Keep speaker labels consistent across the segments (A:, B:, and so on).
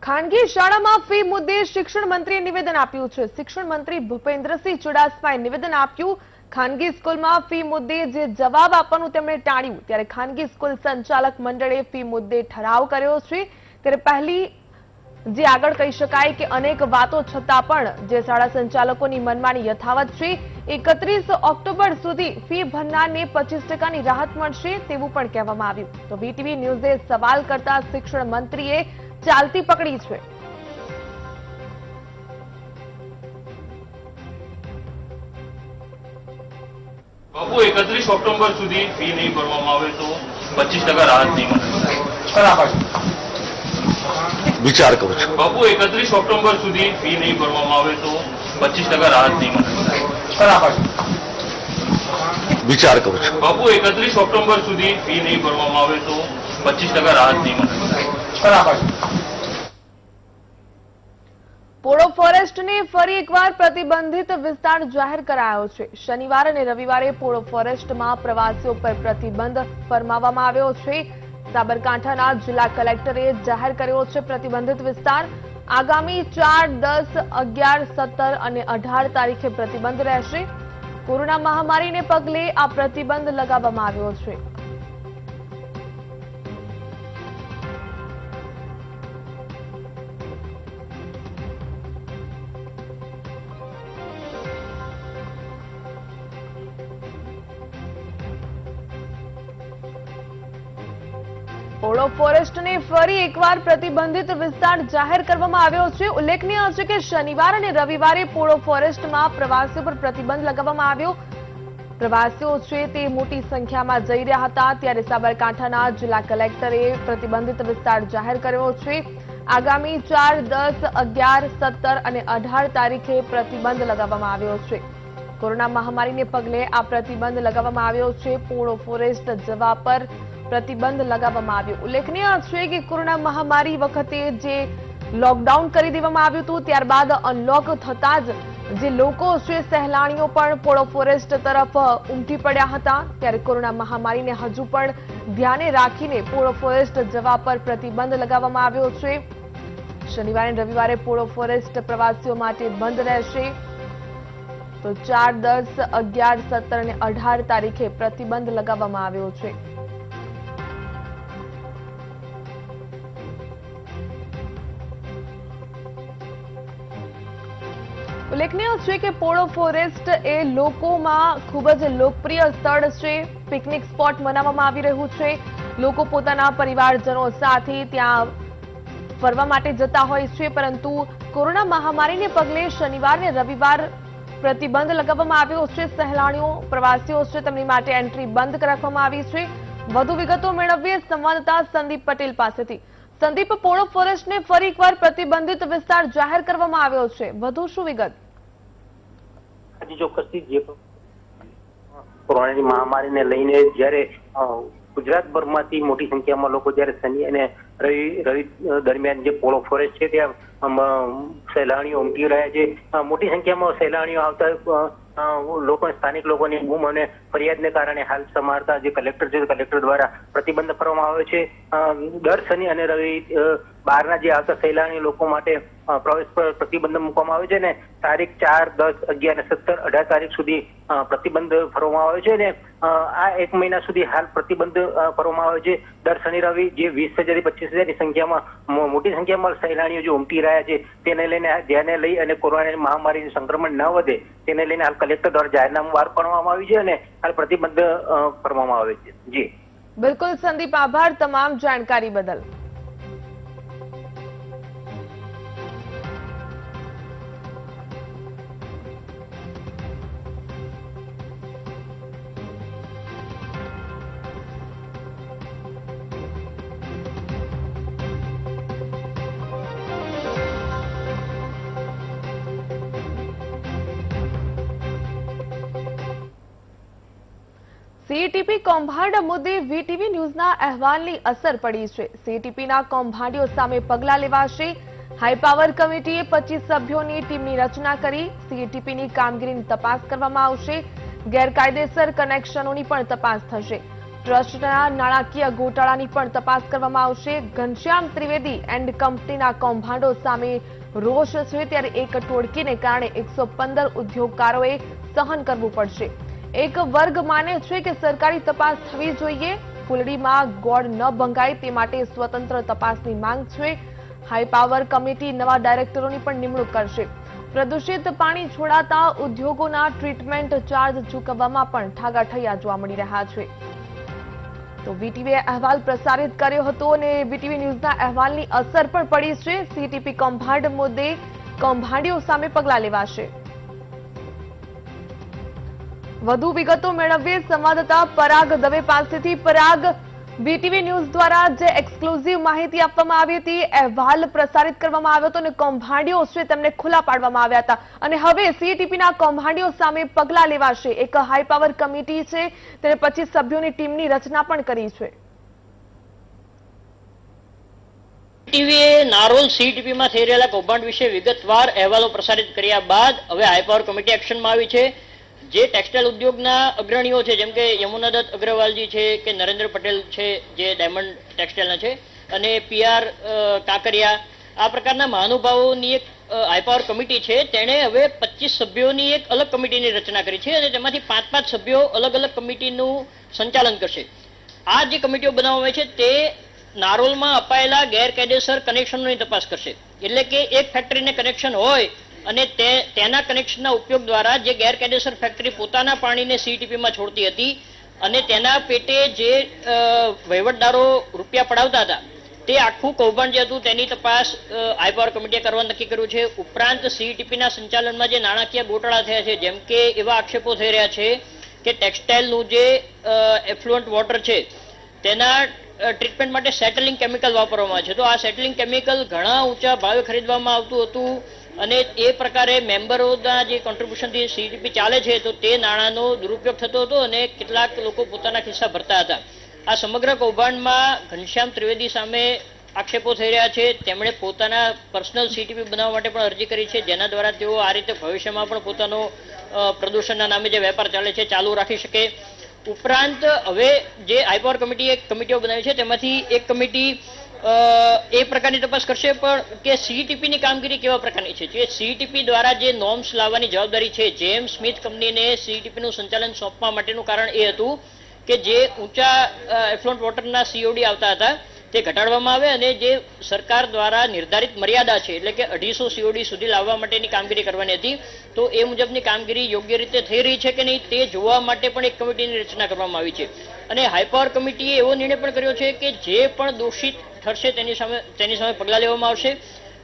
A: ખાનગી શાળામાં ફી મુદ્દે શિક્ષણ મંત્રીએ નિવેદન આપ્યું છે। શિક્ષણ મંત્રી ભૂપેન્દ્રસિંહ ચુડાસમાએ નિવેદન આપ્યું। ખાનગી સ્કૂલમાં ફી મુદ્દે જે જવાબ આપવાનું તેમણે ટાળ્યું, ત્યારે ખાનગી સ્કૂલ સંચાલક મંડળે ફી મુદ્દે ઠરાવ કર્યો છે। ત્યારે પહેલી જે આગળ કહી શકાય કે અનેક વાતો છતાં પણ જે શાળા સંચાલકોની મનમાની યથાવત છે। 31 ઓક્ટોબર સુધી ફી ભરનારને 25% રાહત મળશે તેવું પણ કહેવામાં આવ્યું। તો વીટીવી ન્યૂઝે સવાલ કરતા શિક્ષણ મંત્રીએ ચાલતી પકડી છે।
B: બાપુ 31 ઓક્ટોબર સુધી ફી નહીં ભરવામાં આવે તો 25% રાહત નહીં મળે। બરાબર
C: વિચાર કરું છું।
B: બાપુ 31 ઓક્ટોબર સુધી ફી નહીં ભરવામાં આવે તો 25% રાહત નહીં મળે।
C: બરાબર વિચાર કરું છું।
B: બાપુ 31 ઓક્ટોબર સુધી ફી નહીં ભરવામાં આવે તો 25% રાહત નહીં મળે।
C: બરાબર
A: પોળો ફોરેસ્ટને ફરી એકવાર પ્રતિબંધિત વિસ્તાર જાહેર કરાયો છે। શનિવાર અને રવિવારે પોળો ફોરેસ્ટમાં પ્રવાસીઓ પર પ્રતિબંધ ફરમાવવામાં આવ્યો છે। સાબરકાંઠાના જિલ્લા કલેક્ટરે જાહેર કર્યો છે પ્રતિબંધિત વિસ્તાર। આગામી 4, 10, 11, 17 અને 18 તારીખે પ્રતિબંધ રહેશે। કોરોના મહામારીને પગલે આ પ્રતિબંધ લગાવવામાં આવ્યો છે। પોળો ફોરેસ્ટને ફરી એકવાર પ્રતિબંધિત વિસ્તાર જાહેર કરવામાં આવ્યો છે। ઉલ્લેખનીય છે કે શનિવાર અને રવિવારે પોળો ફોરેસ્ટમાં પ્રવાસીઓ પર પ્રતિબંધ લગાવવામાં આવ્યો। પ્રવાસીઓ છે તે મોટી સંખ્યામાં જઈ રહ્યા હતા, ત્યારે સાબરકાંઠાના જિલ્લા કલેક્ટરે પ્રતિબંધિત વિસ્તાર જાહેર કર્યો છે। આગામી 4, 10, 11, 17 અને 18 તારીખે પ્રતિબંધ લગાવવામાં આવ્યો છે। કોરોના મહામારીને પગલે આ પ્રતિબંધ લગાવવામાં આવ્યો છે। પોળો ફોરેસ્ટ જવા પર પ્રતિબંધ લગાવવામાં આવ્યો। ઉલ્લેખનીય છે કે કોરોના મહામારી વખતે જે લોકડાઉન કરી દેવામાં આવ્યું હતું, ત્યારબાદ અનલોક થતા જ જે લોકો છે સહેલાણીઓ પણ પોળો ફોરેસ્ટ તરફ ઉમટી પડ્યા હતા। ત્યારે કોરોના મહામારીને હજુ પણ ધ્યાને રાખીને પોળો ફોરેસ્ટ જવા પર પ્રતિબંધ લગાવવામાં આવ્યો છે। શનિવારે અને રવિવારે પોળો ફોરેસ્ટ પ્રવાસીઓ માટે બંધ રહેશે। તો 4, 10, 11, 17 અને 18 તારીખે પ્રતિબંધ લગાવવામાં આવ્યો છે। ઉલ્લેખનીય છે કે પોળો ફોરેસ્ટ એ લોકોમાં ખૂબ જ લોકપ્રિય સ્થળ છે। પિકનિક સ્પોટ મનાવવામાં આવી રહ્યું છે। લોકો પોતાના પરિવારજનો સાથે ત્યાં ફરવા માટે જતા હોય છે, પરંતુ કોરોના મહામારીને પગલે શનિવાર અને રવિવાર પ્રતિબંધ લગાવવામાં આવ્યો છે। સહેલાણીઓ પ્રવાસીઓ છે તેમની માટે એન્ટ્રી બંધ રાખવામાં આવી છે। વધુ વિગતો મેળવીએ સંવાદદાતા સંદીપ પટેલ પાસેથી। સંદીપ, પોળો ફોરેસ્ટને ફરી એકવાર પ્રતિબંધિત વિસ્તાર જાહેર કરવામાં આવ્યો છે, વધુ શું વિગત?
D: ચોક્કસથી જે કોરોનાની મહામારીને લઈને જ્યારે ગુજરાતભરમાંથી મોટી સંખ્યામાં લોકો જ્યારે શનિ અને રવિ દરમિયાન જે પોળો ફોરેસ્ટ છે ત્યાં સહેલાણીઓ ઉમટી રહ્યા છે। મોટી સંખ્યામાં સહેલાણીઓ આવતા લોકો સ્થાનિક લોકોની બૂમ અને ફરિયાદને કારણે હાલ સમારતા જે કલેક્ટર છે કલેક્ટર દ્વારા પ્રતિબંધ કરવામાં આવ્યો છે। દર શનિ અને રવિ બહારના જે આવતા સહેલાણી લોકો માટે પ્રવેશ પર પ્રતિબંધ મૂકવામાં આવે છે ને તારીખ 4, 10, 11 અને 17, 18 તારીખ સુધી પ્રતિબંધ ફરવામાં આવે છે ને આ 1 મહિના સુધી હાલ પ્રતિબંધ ફરવામાં આવે છે। દર શનિ રવિ જે 20,000 થી 25,000ની સંખ્યામાં મોટી સંખ્યામાં સહેલાણીઓ જે ઉમટી રહ્યા છે તેને લઈને ધ્યાને લઈ અને કોરોનાની મહામારીનું સંક્રમણ ન વધે તેને લઈને હાલ કલેક્ટર દ્વારા જાહેરનામું બહાર પાડવામાં આવ્યું છે અને હાલ પ્રતિબંધ ફરવામાં આવે છે। જી
A: બિલકુલ સંદીપ, આભાર તમામ જાણકારી બદલ। સીઈટીપી કૌભાંડ મુદ્દે વીટીવી ન્યૂઝના અહેવાલની અસર પડી છે। સીઈટીપીના કૌભાંડીઓ સામે પગલાં લેવાશે। હાઈ પાવર કમિટીએ 25 સભ્યોની ટીમની રચના કરી સીઈટીપીની કામગીરીની તપાસ કરવામાં આવશે। ગેરકાયદેસર કનેક્શનોની પણ તપાસ થશે। ટ્રસ્ટના નાણાકીય ગોટાળાની પણ તપાસ કરવામાં આવશે. ઘનશ્યામ ત્રિવેદી એન્ડ કંપનીના કૌભાંડો સામે રોષ છે, ત્યારે એક ટોળકીને કારણે 115 ઉદ્યોગકારોએ સહન કરવું પડશે. એક વર્ગ માને છે કે સરકારી તપાસ થવી જોઈએ. ફૂલડીમાં ગોળ ન ભંગાય તે માટે સ્વતંત્ર તપાસની માંગ છે. હાઈ પાવર કમિટી નવા ડાયરેક્ટરોની પણ નિમણૂક કરશે. પ્રદૂષિત પાણી છોડાતા ઉદ્યોગોના ટ્રીટમેન્ટ ચાર્જ ચૂકવવામાં પણ ઠાગાઠૈયા જોવા મળી રહ્યા છે. તો વીટીવીએ અહેવાલ પ્રસારિત કર્યો હતો અને વીટીવી ન્યૂઝના અહેવાલની અસર પણ પડી છે. સીટીપી કૌભાંડ મુદ્દે કૌભાંડીઓ સામે પગલાં લેવાશે. વધુ વિગતો મેળવીએ સંવાદદાતા પરાગ દવે પાસેથી. પરાગ, વીટીવી ન્યૂઝ દ્વારા જે એક્સક્લુઝિવ માહિતી આપવામાં આવી હતી, અહેવાલ પ્રસારિત કરવામાં આવ્યો હતો અને કૌભાંડીઓ છે તેમને ખુલ્લા પાડવામાં આવ્યા હતા અને હવે સીટીપીના કૌભાંડીઓ સામે પગલાં લેવાશે. એક હાઈ પાવર કમિટી છે, તેને 25 સભ્યોની ટીમની રચના પણ કરી છે.
C: ટીવીએ નારોલ સીટીપીમાં થઈ રહેલા કૌભાંડ વિશે વિગતવાર અહેવાલો પ્રસારિત કર્યા બાદ હવે હાઈ પાવર કમિટી એક્શનમાં આવી છે. જે ટેક્સટાઇલ ઉદ્યોગના અગ્રણીઓ છે, જેમ કે યમુના દત્ત અગ્રવાલજી છે કે નરેન્દ્ર પટેલ છે જે ડાયમંડ ટેક્સટાઇલના છે, અને પીઆર કાકરિયા, આ પ્રકારના મહાનુભાવોની એક હાઈ પાવર કમિટી છે, તેણે હવે 25 સભ્યોની એક અલગ કમિટીની રચના કરી છે અને તેમાંથી 5-5 સભ્યો અલગ અલગ કમિટીનું સંચાલન કરશે. આ જે કમિટીઓ બનાવવામાં આવી છે તે નારોલમાં અપાયેલા ગેરકાયદેસર કનેક્શનોની તપાસ કરશે. એટલે કે એક ફેક્ટરીને કનેક્શન હોય અને તેના કનેક્શનના ઉપયોગ દ્વારા જે ગેરકાયદેસર ફેક્ટરી પોતાના પાણીને સીટીપીમાં છોડતી હતી અને તેના પેટે જે વહીવટદારો રૂપિયા પડાવતા હતા, તે આખું કૌભાંડ જે હતું તેની તપાસ હાઈ પાવર કમિટીએ કરવા નક્કી કર્યું છે. ઉપરાંત સીટીપીના સંચાલનમાં જે નાણાકીય ગોટાળા થયા છે, જેમ કે એવા આક્ષેપો થઈ રહ્યા છે કે ટેક્સટાઇલનું જે એફ્લુઅન્ટ વોટર છે તેના ટ્રીટમેન્ટ માટે સેટલિંગ કેમિકલ વાપરવામાં આવે છે. તો આ સેટલિંગ કેમિકલ ઘણા ઊંચા ભાવે ખરીદવામાં આવતું હતું અને એ પ્રકારે મેમ્બરોના જે કોન્ટ્રીબ્યુશનથી સીટીપી ચાલે છે તો તે નાણાંનો દુરુપયોગ થતો હતો અને કેટલાક લોકો પોતાના ખિસ્સા ભરતા હતા. આ સમગ્ર કૌભાંડમાં ઘનશ્યામ ત્રિવેદી સામે આક્ષેપો થઈ રહ્યા છે. તેમણે પોતાના પર્સનલ સીટીપી બનાવવા માટે પણ અરજી કરી છે, જેના દ્વારા તેઓ આ રીતે ભવિષ્યમાં પણ પોતાનો પ્રદૂષણના નામે જે વેપાર ચાલે છે ચાલુ રાખી શકે. ઉપરાંત હવે જે હાઈ પાવર કમિટીઓ બનાવી છે તેમાંથી એક કમિટી એ પ્રકારની તપાસ કરશે પણ કે સીટીપીની કામગીરી કેવા પ્રકારની છે. જે સીટીપી દ્વારા જે નોર્મ્સ લાવવાની જવાબદારી છે, જેમ સ્મિથ કંપનીને સીટીપીનું સંચાલન સોંપવા માટેનું કારણ એ હતું કે જે ઊંચા એફ્લુઅન્ટ વોટરના સીઓડી આવતા હતા તે ઘટાડવામાં આવે અને જે સરકાર દ્વારા નિર્ધારિત મર્યાદા છે, એટલે કે 250 સીઓડી સુધી લાવવા માટેની કામગીરી કરવાની હતી. તો એ મુજબની કામગીરી યોગ્ય રીતે થઈ રહી છે કે નહીં તે જોવા માટે પણ એક કમિટીની રચના કરવામાં આવી છે. અને હાઈ પાવર કમિટીએ એવો નિર્ણય પણ કર્યો છે કે જે પણ દોષિત ઠરશે તેની સામે પગલાં લેવામાં આવશે.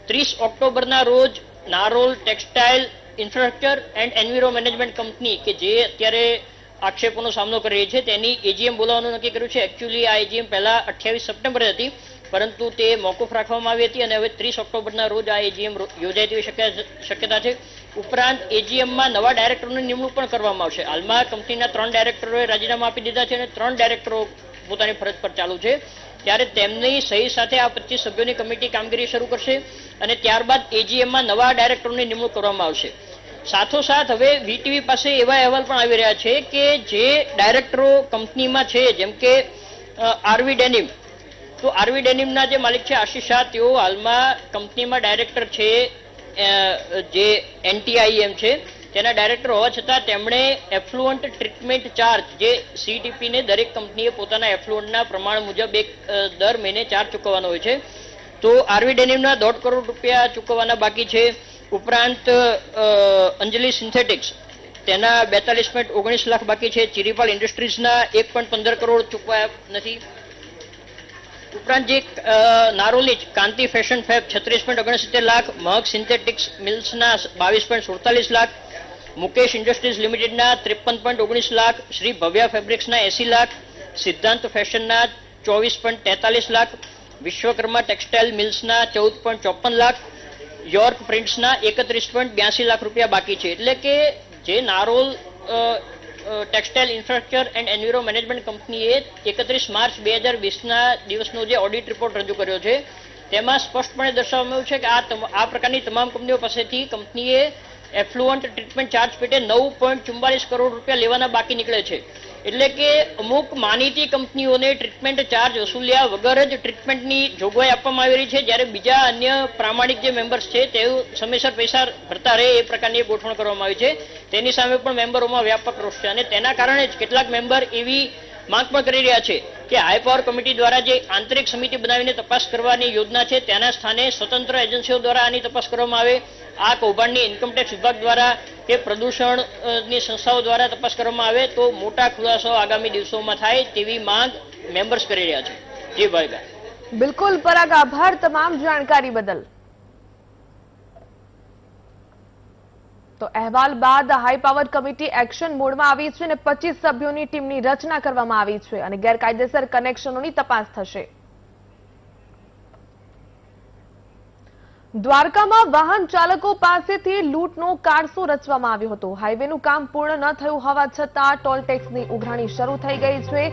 C: 30 ઓક્ટોબરના રોજ Narol textile infrastructure and enviro management company કે જે અત્યારે આક્ષેપોનો સામનો કરી રહી છે તેની એજીએમ બોલાવવાનું નક્કી કર્યું છે. એકચ્યુઅલી આ એજીએમ પહેલા 28 સપ્ટેમ્બરે હતી, પરંતુ તે મોકૂફ રાખવામાં આવી હતી અને હવે 30 ઓક્ટોબરના રોજ આ એજીએમ યોજાય તેવી શક્યતા છે. ઉપરાંત એજીએમમાં નવા ડાયરેક્ટરોની નિમણૂક પણ કરવામાં આવશે. હાલમાં કંપનીના 3 ડાયરેક્ટરોએ રાજીનામા આપી દીધા છે અને 3 ડાયરેક્ટરો પોતાની ફરજ પર ચાલુ છે. ત્યારે તેમની સહી સાથે આ 25 સભ્યોની કમિટી કામગીરી શરૂ કરશે અને ત્યારબાદ એજીએમમાં નવા ડાયરેક્ટરોની નિમણૂક કરવામાં આવશે. સાથોસાથ હવે વીટીવી પાસે એવા અહેવાલ પણ આવી રહ્યા છે કે જે ડાયરેક્ટરો કંપનીમાં છે, જેમ કે આરવી ડેનિમ, તો આરવી ડેનિમના જે માલિક છે આશીષ શાહ, તેઓ હાલમાં કંપનીમાં ડાયરેક્ટર છે. જે એનટીઆઈએમ છે તેના ડાયરેક્ટર હોવા છતાં તેમણે એફ્લુઅન્ટ ટ્રીટમેન્ટ ચાર્જ જે સીટીપીને દરેક કંપનીએ પોતાના એફ્લુઅન્ટના પ્રમાણ મુજબ દર મહિને ચાર્જ ચૂકવવાનો હોય છે. તો આરવી ડેનિમના 1.5 કરોડ રૂપિયા ચૂકવવાના બાકી છે. ઉપરાંત અંજલિ સિન્થેટિક્સ તેના 42.19 લાખ બાકી છે. ચિરીપાલ ઇન્ડસ્ટ્રીઝના 1.15 કરોડ ચૂકવાયા નથી. ઉપરાંત જે Naroli Kanti fashion fab 36.69 lakh, Mahak synthetics મિલ્સના 22.47 લાખ, મુકેશ ઇન્ડસ્ટ્રીઝ લિમિટેડના 53.19 લાખ, શ્રી ભવ્યા ફેબ્રિક્સના 80 લાખ, સિદ્ધાંત ફેશનના 24.43 લાખ, વિશ્વકર્મા ટેક્સટાઇલ મિલ્સના 14.54 લાખ, યોર્ક પ્રિન્ટ્સના 31.82 લાખ રૂપિયા બાકી છે. એટલે કે જે Narol textile infrastructure and enviro management કંપનીએ 31 માર્ચ 2020ના દિવસનો જે ઓડિટ રિપોર્ટ રજૂ કર્યો છે તેમાં સ્પષ્ટપણે દર્શાવવામાં આવ્યું છે કે આ પ્રકારની તમામ કંપનીઓ પાસેથી કંપનીએ એફ્લુઅન્ટ ટ્રીટમેન્ટ ચાર્જ પેટે 9.44 કરોડ રૂપિયા લેવાના બાકી નીકળે છે. એટલે કે અમુક માનીતી કંપનીઓને ટ્રીટમેન્ટ ચાર્જ વસૂલ્યા વગર જ ટ્રીટમેન્ટની જોગવાઈ આપવામાં આવી રહી છે, જ્યારે બીજા અન્ય પ્રામાણિક જે મેમ્બર્સ છે તેઓ સમયસર પૈસા ભરતા રહે એ પ્રકારની ગોઠવણ કરવામાં આવી છે. તેની સામે પણ મેમ્બરોમાં વ્યાપક રોષ છે અને તેના કારણે જ કેટલાક મેમ્બર એવી માંગ પણ કરી રહ્યા છે કે હાઈ પાવર કમિટી દ્વારા જે આંતરિક સમિતિ બનાવીને તપાસ કરવાની યોજના છે તેના સ્થાને સ્વતંત્ર એજન્સીઓ દ્વારા આની તપાસ કરવામાં આવે. આ કૌભાંડની ઇન્કમટેક્સ વિભાગ દ્વારા કે પ્રદૂષણની સંસ્થાઓ દ્વારા તપાસ કરવામાં આવે તો મોટા ખુલાસો આગામી દિવસોમાં થાય તેવી માંગ મેમ્બર્સ કરી રહ્યા છે. જી ભાઈ.
A: બિલકુલ પરાગ, આભાર તમામ જાણકારી બદલ. તો અહેવાલ બાદ હાઈ પાવર કમિટી એક્શન મોડમાં આવી છે અને 25 સભ્યોની ટીમની રચના કરવામાં આવી છે અને ગેરકાયદેસર કનેક્શનોની તપાસ થશે. દ્વારકામાં વાહન ચાલકો પાસેથી લૂંટનો કારસો રચવામાં આવ્યો હતો. હાઈવેનું કામ પૂર્ણ ન થયું હોવા છતાં ટોલ ટેક્સની ઉઘરાણી શરૂ થઈ ગઈ છે.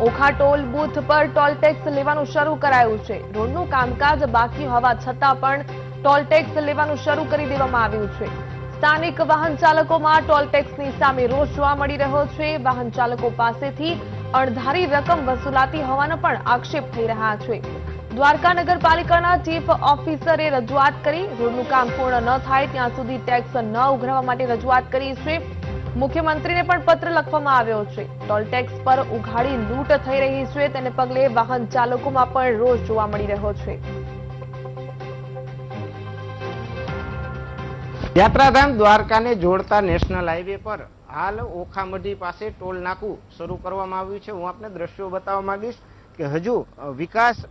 A: ઓખા ટોલ બૂથ પર ટોલ ટેક્સ લેવાનું શરૂ કરાયું છે. રોડનું કામકાજ બાકી હોવા છતાં પણ ટોલ ટેક્સ લેવાનું શરૂ કરી દેવામાં આવ્યું છે. સ્થાનિક વાહન ચાલકોમાં ટોલ ટેક્સની સામે રોષ જોવા મળી રહ્યો છે. વાહન ચાલકો પાસેથી અણધારી રકમ વસૂલાતી હોવાના પણ આક્ષેપ થઈ રહ્યા છે. દ્વારકા નગરપાલિકાના ચીફ ઓફિસરે રજૂઆત કરી. રોડનું કામ પૂર્ણ ન થાય ત્યાં સુધી ટેક્સ ન ઉઘરાવવા માટે રજૂઆત કરી છે. મુખ્યમંત્રીને પણ પત્ર લખવામાં આવ્યો છે. ટોલ ટેક્સ પર ઉઘાડી લૂંટ થઈ રહી છે તેને પગલે વાહન ચાલકોમાં પણ રોષ જોવા મળી રહ્યો છે.
E: યાત્રાધામ દ્વારકાને જોડતા નેશનલ હાઈવે પર હાલ ઓખામઢી પાસે ટોલ નાકું શરૂ કરવામાં આવ્યું છે. હું આપને દ્રશ્યો બતાવવા માંગીશ કે હજુ વિકાસ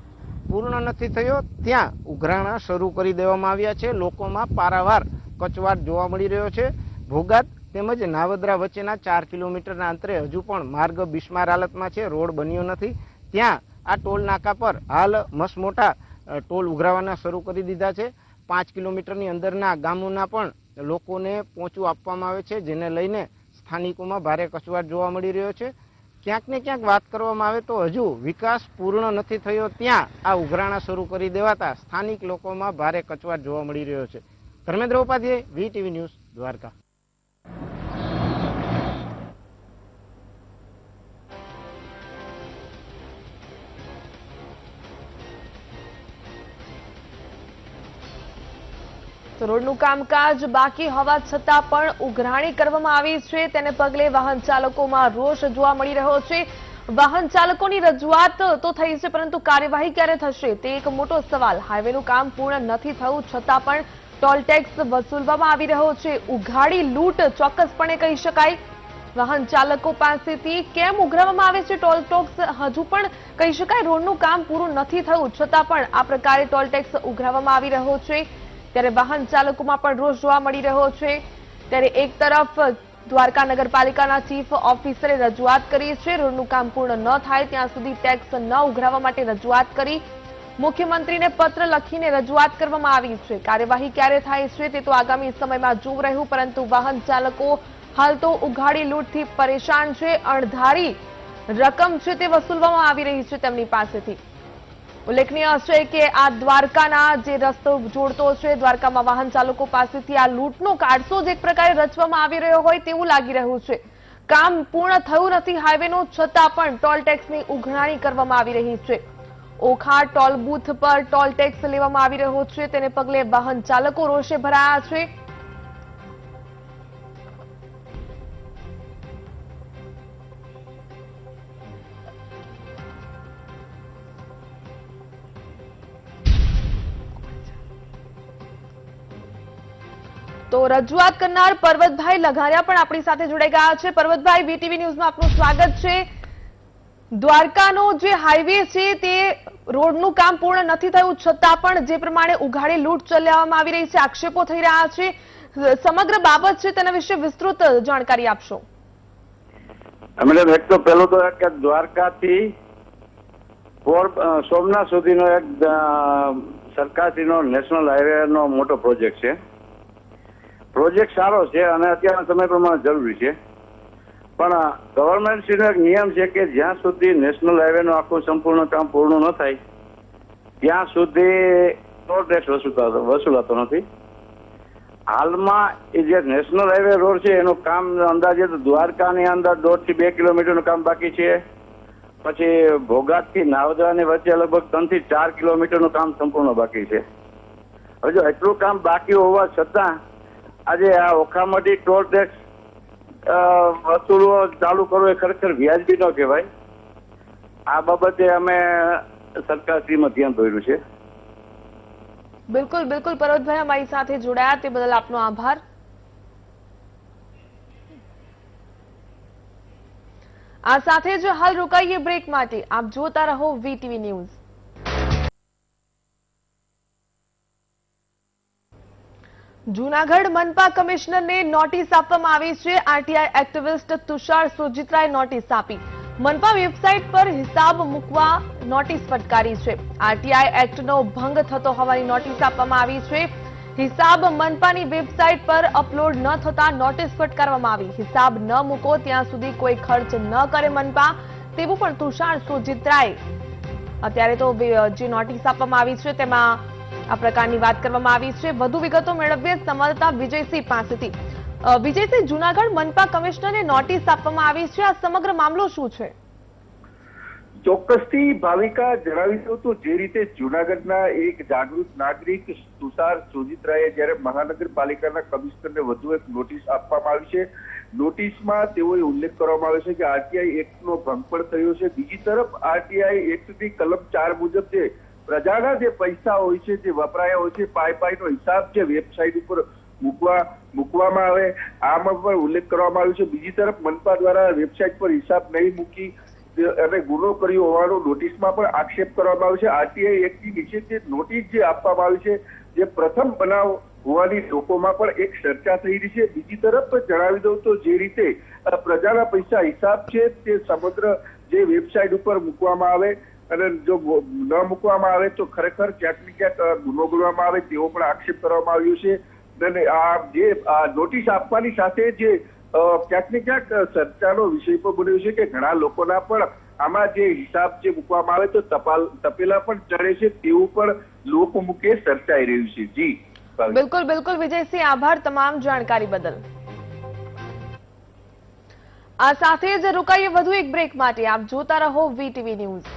E: પૂર્ણ નથી થયો ત્યાં ઉઘરાણા શરૂ કરી દેવામાં આવ્યા છે. લોકોમાં પારાવાર કચવાટ જોવા મળી રહ્યો છે. ભોગાત તેમજ નાવદરા વચ્ચેના 4 કિલોમીટરના અંતરે હજુ પણ માર્ગ બિસ્માર હાલતમાં છે. રોડ બન્યો નથી. ત્યાં આ ટોલ નાકા પર હાલ મસમોટા ટોલ ઉઘરાવાના શરૂ કરી દીધા છે. 5 કિલોમીટરની અંદરના ગામોના પણ લોકોને પહોંચવું આપવામાં આવે છે, જેને લઈને સ્થાનિકોમાં ભારે કચવાટ જોવા મળી રહ્યો છે. ક્યાંક ને ક્યાંક વાત કરવામાં આવે તો હજુ વિકાસ પૂર્ણ નથી થયો ત્યાં આ ઉઘરાણા શરૂ કરી દેવાતા સ્થાનિક લોકોમાં ભારે કચવાટ જોવા મળી રહ્યો છે. Dharmendra Upadhyay, VTV news, Dwarka.
A: તો રોડનું કામકાજ બાકી હોવા છતાં પણ ઉઘરાણી કરવામાં આવી છે તેને પગલે વાહન ચાલકોમાં રોષ જોવા મળી રહ્યો છે. વાહન ચાલકોની રજૂઆત તો થઈ છે પરંતુ કાર્યવાહી ક્યારે થશે તે એક મોટો સવાલ. હાઈવેનું કામ પૂર્ણ નથી થયું છતાં પણ ટોલ ટેક્સ વસૂલવામાં આવી રહ્યો છે. ઉઘાડી લૂંટ ચોક્કસપણે કહી શકાય. વાહન ચાલકો પાસેથી કેમ ઉઘરાવવામાં આવે છે ટોલ ટેક્સ હજુ પણ કહી શકાય. રોડનું કામ પૂરું નથી થયું છતાં પણ આ પ્રકારે ટોલ ટેક્સ ઉઘરાવવામાં આવી રહ્યો છે ત્યારે વાહન ચાલકોમાં પણ રોષ જોવા મળી રહ્યો છે. ત્યારે એક તરફ દ્વારકા નગરપાલિકાના ચીફ ઓફિસરે રજૂઆત કરી છે. રોડનું કામ પૂર્ણ ન થાય ત્યાં સુધી ટેક્સ ન ઉઘરાવવા માટે રજૂઆત કરી. મુખ્યમંત્રીને પત્ર લખીને રજૂઆત કરવામાં આવી છે. કાર્યવાહી ક્યારે થાય છે તે તો આગામી સમયમાં જોવું રહ્યું પરંતુ વાહન ચાલકો હાલ તો ઉઘાડી લૂંટથી પરેશાન છે. અણધારી રકમ છે તે વસૂલવામાં આવી રહી છે તેમની પાસેથી. ઉલ્લેખનીય છે કે આ દ્વારકાના જે રસ્તો જોડતો છે દ્વારકામાં વાહન ચાલકો પાસેથી આ લૂંટનો કારસો જ એક પ્રકારે રચવામાં આવી રહ્યો હોય તેવું લાગી રહ્યું છે. કામ પૂર્ણ થયું નથી હાઈવેનું છતાં પણ ટોલ ટેક્સની ઉઘરાણી કરવામાં આવી રહી છે. ઓખા ટોલ બૂથ પર ટોલ ટેક્સ લેવામાં આવી રહ્યો છે તેને પગલે વાહન ચાલકો રોષે ભરાયા છે. તો રજૂઆત કરનાર પર્વતભાઈ લઘારિયા પણ આપણી સાથે જોડાઈ ગયા છે. પર્વતભાઈ, VTV ન્યૂઝમાં આપનું સ્વાગત છે. દ્વારકાનો જે હાઈવે છે તે રોડનું કામ પૂર્ણ નથી થયું છતાં પણ જે પ્રમાણે ઉઘાડી લૂંટ ચલાવવામાં આવી રહી છે, આક્ષેપો થઈ રહ્યા છે, સમગ્ર બાબત છે તેના વિશે વિસ્તૃત જાણકારી આપશો.
F: મેડમ, એક તો પહેલું તો એક દ્વારકાથી સોમનાથ સુધીનો એક સરકારશ્રીનો નેશનલ હાઈવેનો મોટો પ્રોજેક્ટ છે. પ્રોજેક્ટ સારો છે અને અત્યારના સમય પ્રમાણે જરૂરી છે, પણ ગવર્મેન્ટશ્રીનો એક નિયમ છે કે જ્યાં સુધી નેશનલ હાઈવેનું આખું સંપૂર્ણ કામ પૂર્ણ ન થાય ત્યાં સુધી ટોલ ટેક્સ વસૂલાતો નથી. હાલમાં એ જે નેશનલ હાઈવે રોડ છે એનું કામ અંદાજે તો દ્વારકાની અંદર 1.5 થી 2 કિલોમીટરનું કામ બાકી છે. પછી ભોગાત થી નાવદરાની વચ્ચે લગભગ 3 થી 4 કિલોમીટરનું કામ સંપૂર્ણ બાકી છે. હજુ એટલું કામ બાકી હોવા છતાં આજે આ ઓખામડી ટોલ ટેક્સ વસૂલવો ચાલુ કરવો એ ખરેખર વ્યાજબી ન કહેવાય. આ બાબતે અમે સરકારશ્રીમાં ધ્યાન દોર્યું છે.
A: બિલકુલ બિલકુલ પર્વતભાઈ અમારી સાથે જોડાયા તે બદલ આપનો આભાર. આ સાથે જ હાલ રોકાઈએ બ્રેક માટે. આપ જોતા રહો વીટીવી ન્યૂઝ. જૂનાગઢ મનપા કમિશનરને નોટિસ આપવામાં આવી છે. આરટીઆઈ એક્ટિવિસ્ટ તુષાર સોજિત્રાએ નોટિસ આપી. મનપા વેબસાઇટ પર હિસાબ મૂકવા નોટિસ ફટકારી છે. આરટીઆઈ એક્ટનો ભંગ થતો હોવાની નોટિસ આપવામાં આવી છે. હિસાબ મનપાની વેબસાઇટ પર અપલોડ ન થતા નોટિસ ફટકારવામાં આવી. હિસાબ ન મૂકો ત્યાં સુધી કોઈ ખર્ચ ન કરે મનપા, તેવું પણ તુષાર સોજિત્રાએ અત્યારે તો જે નોટિસ આપવામાં આવી છે તેમાં આ પ્રકારની વાત કરવામાં આવી છે. વધુ વિગતો મેળવીએ સંવાદદાતા વિજયસિંહ પાસેથી. વિજયસિંહ, જૂનાગઢ મનપા કમિશનરને નોટિસ આપવામાં આવી છે, આ સમગ્ર મામલો શું છે?
G: ચોક્કસથી ભાવિકા જણાવી દઉં તો જે રીતે જૂનાગઢના એક જાગૃત નાગરિક તુષાર સોજિત્રાએ જ્યારે મહાનગરપાલિકાના કમિશનરને વધુ એક નોટિસ આપવામાં આવી છે. નોટિસમાં તેઓએ ઉલ્લેખ કરવામાં આવ્યો છે કે આરટીઆઈ એક્ટનો ભંગ પણ થયો છે. બીજી તરફ આરટીઆઈ એક્ટની કલમ 4 મુજબ જે પ્રજાના જે પૈસા હોય છે, જે વપરાયા હોય છે, પાયનો હિસાબ જે વેબસાઇટ ઉપર મૂકવામાં આવે, આમાં પણ ઉલ્લેખ કરવામાં આવ્યો છે. બીજી તરફ મનપા દ્વારા વેબસાઇટ પર હિસાબ નહીં મૂકી અને ગુનો કર્યો હોવાનો નોટિસમાં પણ આક્ષેપ કરવામાં આવ્યો છે. આરટીઆઈ એક્ટની નીચે જે નોટિસ જે આપવામાં આવી છે, જે પ્રથમ બનાવ હોવાની લોકોમાં પણ એક ચર્ચા થઈ રહી છે. બીજી તરફ જણાવી દઉં તો જે રીતે પ્રજાના પૈસા હિસાબ છે તે સમગ્ર જે વેબસાઇટ ઉપર મૂકવામાં આવે અને જો ન મૂકવામાં આવે તો ખરેખર ક્યાંક ને ક્યાંક ગુનો ગણવામાં આવે તેવો પણ આક્ષેપ કરવામાં આવ્યો છે. અને આ જે નોટિસ આપવાની સાથે જે ક્યાંક ને ક્યાંક ચર્ચાનો વિષય પણ બન્યો છે કે ઘણા લોકોના પણ આમાં જે હિસાબ જે મૂકવામાં આવે તો તપેલા પણ ચડે છે તેવું પણ લોકમુખે ચર્ચાઈ રહ્યું છે. જી
A: બિલકુલ બિલકુલ વિજયસિંહ, આભાર તમામ જાણકારી બદલ. આ સાથે જ રોકાઈએ વધુ એક બ્રેક માટે. આપ જોતા રહો વીટીવી ન્યૂઝ.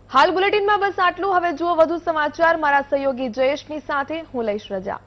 A: હાલ બુલેટિનમાં બસ આટલું. હવે જુઓ વધુ સમાચાર મારા સહયોગી જયેશની સાથે. હું લઈશ રજા.